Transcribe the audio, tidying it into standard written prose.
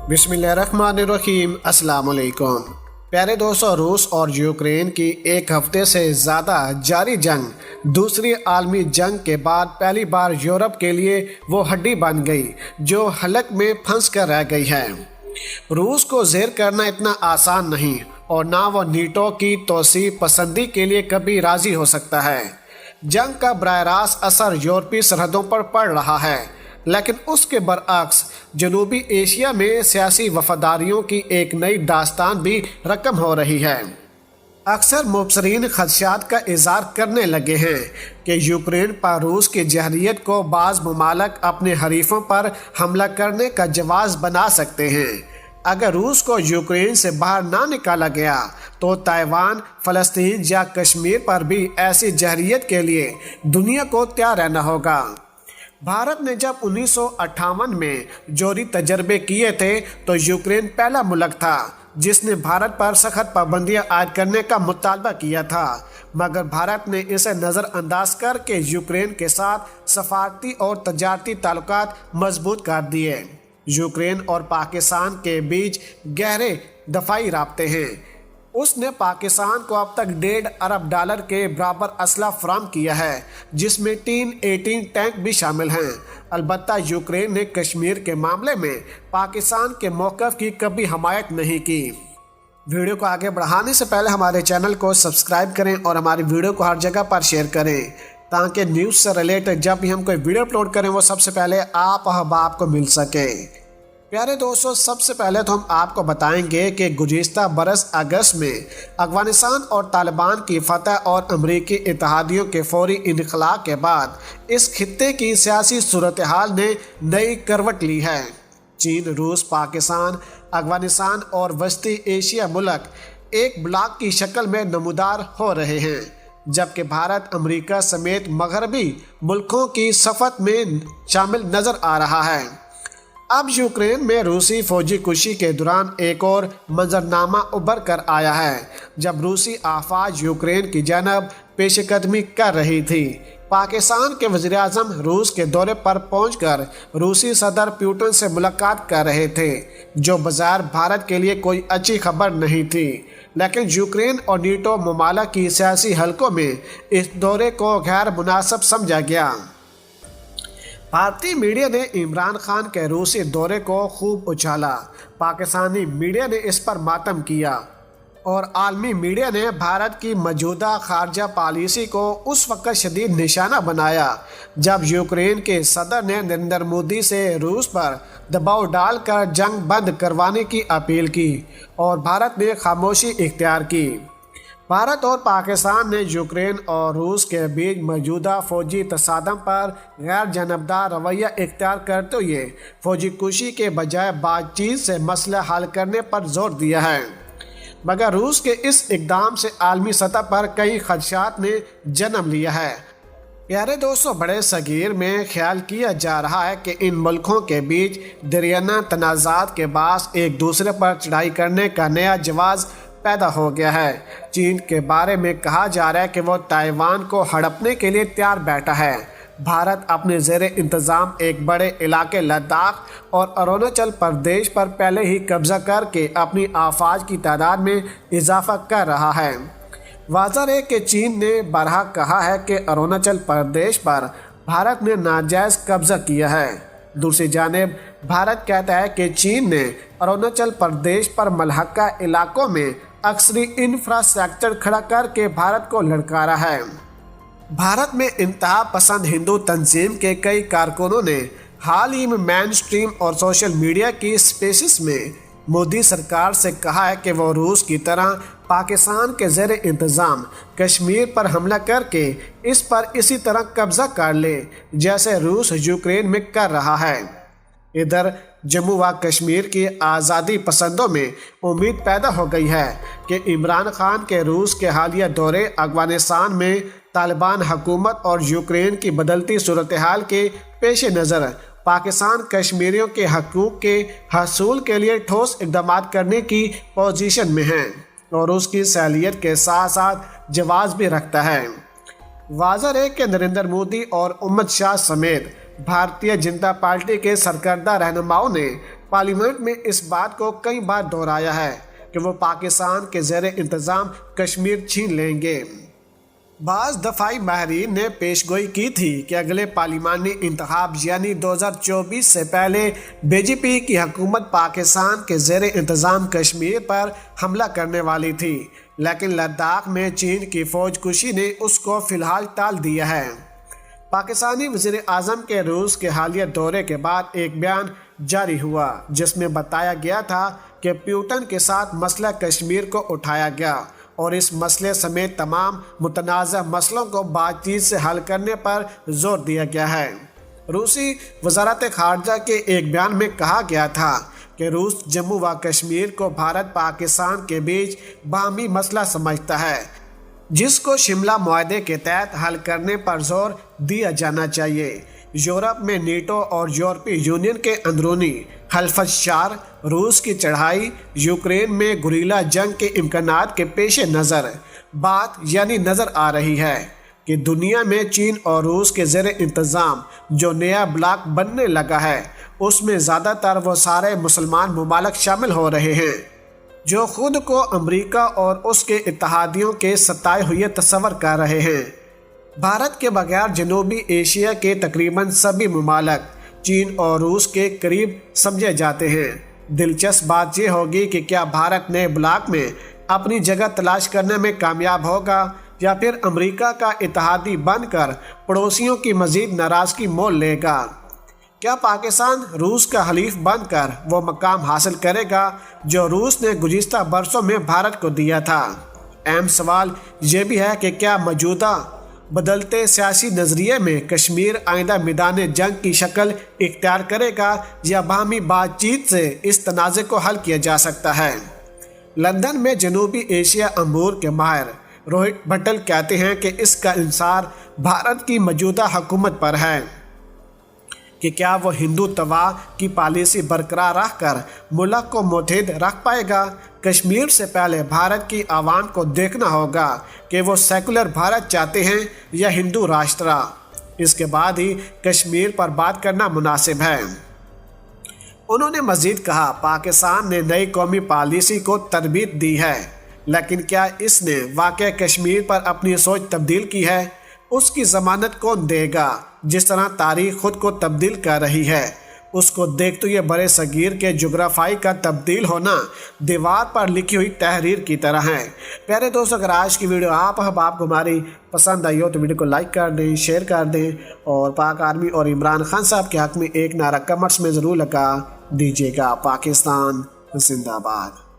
बिस्मिल्लाहिर्रहमानिर्रहीम। अस्सलाम वालेकुम। प्यारे दोस्तों, रूस और यूक्रेन की एक हफ्ते से ज़्यादा जारी जंग दूसरी आलमी जंग के बाद पहली बार यूरोप के लिए वो हड्डी बन गई जो हलक में फंस कर रह गई है। रूस को ज़ेर करना इतना आसान नहीं और ना वो नीटो की तोसी पसंदी के लिए कभी राज़ी हो सकता है। जंग का बराह रास्त असर यूरोपीय सरहदों पर पड़ रहा है, लेकिन उसके बरअक्स जनूबी एशिया में सियासी वफादारियों की एक नई दास्तान भी रकम हो रही है। अक्सर मुबसरीन खदशात का इज़हार करने लगे हैं कि यूक्रेन पर रूस की जहरीत को बाज़ ममालक अपने हरीफों पर हमला करने का जवाज़ बना सकते हैं। अगर रूस को यूक्रेन से बाहर ना निकाला गया तो ताइवान, फ़लस्तीन या कश्मीर पर भी ऐसी जहरीत के लिए दुनिया को तैयार रहना होगा। भारत ने जब 1958 में जोरी तजर्बे किए थे तो यूक्रेन पहला मुल्क था जिसने भारत पर सख्त पाबंदियां आयद करने का मुतालबा किया था, मगर भारत ने इसे नज़रअंदाज करके यूक्रेन के साथ सफारती और तजारती ताल्लुकात मजबूत कर दिए। यूक्रेन और पाकिस्तान के बीच गहरे दफाई राब्ते हैं। उसने पाकिस्तान को अब तक $1.5 अरब के बराबर असला फराम किया है, जिसमें 3 टैंक भी शामिल हैं। अलबत्ता यूक्रेन ने कश्मीर के मामले में पाकिस्तान के मौक़िफ़ की कभी हमायत नहीं की। वीडियो को आगे बढ़ाने से पहले हमारे चैनल को सब्सक्राइब करें और हमारी वीडियो को हर जगह पर शेयर करें ताकि न्यूज़ से रिलेटेड जब भी हम कोई वीडियो अपलोड करें वो सबसे पहले आप अहबाब को मिल सके। प्यारे दोस्तों, सबसे पहले तो हम आपको बताएंगे कि गुज़िश्ता बरस अगस्त में अफ़गानिस्तान और तालिबान की फतह और अमरीकी इत्तेहादियों के फौरी इनखला के बाद इस खित्ते की सियासी सूरत हाल ने नई करवट ली है। चीन, रूस, पाकिस्तान, अफ़गानिस्तान और वस्ती एशिया मुल्क एक ब्लॉक की शक्ल में नमूदार हो रहे हैं, जबकि भारत, अमरीका समेत मगरबी मुल्कों की सफ़त में शामिल नज़र आ रहा है। अब यूक्रेन में रूसी फौजी कुशी के दौरान एक और मंजरनामा उभर कर आया है, जब रूसी आफाज यूक्रेन की जानब पेशकदमी कर रही थी। पाकिस्तान के वज़ीर-ए-आज़म रूस के दौरे पर पहुंचकर रूसी सदर पुतिन से मुलाकात कर रहे थे, जो बज़ाहिर भारत के लिए कोई अच्छी खबर नहीं थी, लेकिन यूक्रेन और नीटो ममालिक की सियासी हलकों में इस दौरे को गैर मुनासिब समझा गया। भारतीय मीडिया ने इमरान खान के रूसी दौरे को खूब उछाला, पाकिस्तानी मीडिया ने इस पर मातम किया और आलमी मीडिया ने भारत की मौजूदा खारजा पॉलिसी को उस वक्त शदीद निशाना बनाया जब यूक्रेन के सदर ने नरेंद्र मोदी से रूस पर दबाव डालकर जंग बंद करवाने की अपील की और भारत ने खामोशी इख्तियार की। भारत और पाकिस्तान ने यूक्रेन और रूस के बीच मौजूदा फौजी तसादम पर गैर जानबदार रवैया इख्तियार करते हुए फौजी कुशी के बजाय बातचीत से मसला हल करने पर जोर दिया है, मगर रूस के इस इकदाम से आलमी सतह पर कई खदशात ने जन्म लिया है। प्यारे दोस्तों, बड़े सगीर में ख्याल किया जा रहा है कि इन मुल्कों के बीच दरियाना तनाज़ात के बास एक दूसरे पर चढ़ाई करने का नया जवाज़ पैदा हो गया है। चीन के बारे में कहा जा रहा है कि वो ताइवान को हड़पने के लिए तैयार बैठा है। भारत अपने ज़ेरे इंतज़ाम एक बड़े इलाके लद्दाख और अरुणाचल प्रदेश पर पहले ही कब्ज़ा करके अपनी आफाज की तादाद में इजाफा कर रहा है। वाज़ह है कि चीन ने बरहा कहा है कि अरुणाचल प्रदेश पर भारत ने नाजायज़ कब्ज़ा किया है। दूसरी जानिब भारत कहता है कि चीन ने अरुणाचल प्रदेश पर मलहका इलाकों में अक्सरी इंफ्रास्ट्रक्चर खड़ा करके भारत को ललकारा है। भारत में इंतहा पसंद हिंदू तंजीम के कई कारकुनों ने हाल ही में मेन स्ट्रीम और सोशल मीडिया की स्पेसेस में मोदी सरकार से कहा है कि वो रूस की तरह पाकिस्तान के ज़ेरे इंतज़ाम कश्मीर पर हमला करके इस पर इसी तरह कब्ज़ा कर ले जैसे रूस यूक्रेन में कर रहा है। इधर जम्मू व कश्मीर की आज़ादी पसंदों में उम्मीद पैदा हो गई है कि इमरान खान के रूस के हालिया दौरे अफ़गानिस्तान में तालिबान हुकूमत और यूक्रेन की बदलती सूरत हाल के पेश नज़र पाकिस्तान कश्मीरियों के हकूक़ के हसूल के लिए ठोस इक़दाम करने की पोजीशन में है और उसकी सहलियत के साथ साथ जवाज़ भी रखता है। वाज़ह है कि नरेंद्र मोदी और उम्मद शाह समेत भारतीय जनता पार्टी के सरकर्दा रहनुमाओं ने पार्लियामेंट में इस बात को कई बार दोहराया है कि वो पाकिस्तान के ज़ेर इंतज़ाम कश्मीर छीन लेंगे। बाज़ दफ़ाई माहिरीन ने पेशगोई की थी कि अगले पार्लिमानी इंतखाब यानी 2024 से पहले बीजेपी की हुकूमत पाकिस्तान के ज़ेर इंतज़ाम कश्मीर पर हमला करने वाली थी, लेकिन लद्दाख में चीन की फौज कुशी ने उसको फ़िलहाल टाल दिया है। पाकिस्तानी वज़ीर आज़म के रूस के हालिया दौरे के बाद एक बयान जारी हुआ जिसमें बताया गया था कि पुतिन के साथ मसला कश्मीर को उठाया गया और इस मसले समेत तमाम मुतनाज़ा मसलों को बातचीत से हल करने पर जोर दिया गया है। रूसी वज़ारत ख़ारजा के एक बयान में कहा गया था कि रूस जम्मू व कश्मीर को भारत पाकिस्तान के बीच बाहमी मसला समझता है, जिसको शिमला मुआहदे के तहत हल करने पर जोर दिया जाना चाहिए। यूरोप में नेटो और यूरोपीय यूनियन के अंदरूनी हल्फशार, रूस की चढ़ाई, यूक्रेन में गुरीला जंग के इम्कानात के पेश नज़र बात यानी नज़र आ रही है कि दुनिया में चीन और रूस के ज़ेर इंतज़ाम जो नया ब्लॉक बनने लगा है उसमें ज़्यादातर वो सारे मुसलमान ममालिक शामिल हो रहे हैं जो खुद को अमेरिका और उसके इत्तेहादियों के सताए हुए तस्वर कर रहे हैं। भारत के बगैर जनूबी एशिया के तकरीबन सभी ममालिक चीन और रूस के करीब समझे जाते हैं। दिलचस्प बात यह होगी कि क्या भारत नए ब्लॉक में अपनी जगह तलाश करने में कामयाब होगा या फिर अमेरिका का इत्तेहादी बनकर पड़ोसियों की मज़ीद नाराज़गी मोल लेगा। क्या पाकिस्तान रूस का हलीफ बनकर वो मकाम हासिल करेगा जो रूस ने गुज़िश्ता बरसों में भारत को दिया था। अहम सवाल ये भी है कि क्या मौजूदा बदलते सियासी नज़रिए में कश्मीर आइंदा मैदान जंग की शक्ल इख्तियार करेगा या बाहमी बातचीत से इस तनाज़े को हल किया जा सकता है। लंदन में जनूबी एशिया अमूर के माहिर रोहित भट्टल कहते हैं कि इसका इंसार भारत की मौजूदा हुकूमत पर है कि क्या वो हिंदुत्वा की पॉलिसी बरकरार रखकर मुल्क को मुत्तहिद रख पाएगा। कश्मीर से पहले भारत की आवाम को देखना होगा कि वो सेकुलर भारत चाहते हैं या हिंदू राष्ट्र। इसके बाद ही कश्मीर पर बात करना मुनासिब है। उन्होंने मज़ीद कहा, पाकिस्तान ने नई कौमी पॉलिसी को तरबीत दी है, लेकिन क्या इसने वाकई कश्मीर पर अपनी सोच तब्दील की है? उसकी ज़मानत कौन देगा? जिस तरह तारीख खुद को तब्दील कर रही है उसको देखते हुए बड़े सगीर के जोग्राफाई का तब्दील होना दीवार पर लिखी हुई तहरीर की तरह है। प्यारे दोस्तों, अगर आज की वीडियो आपको हमारी पसंद आई हो तो वीडियो को लाइक कर दें, शेयर कर दें और पाक आर्मी और इमरान खान साहब के हक़ में एक नारा कमेंट्स में ज़रूर लगा दीजिएगा। पाकिस्तान जिंदाबाद।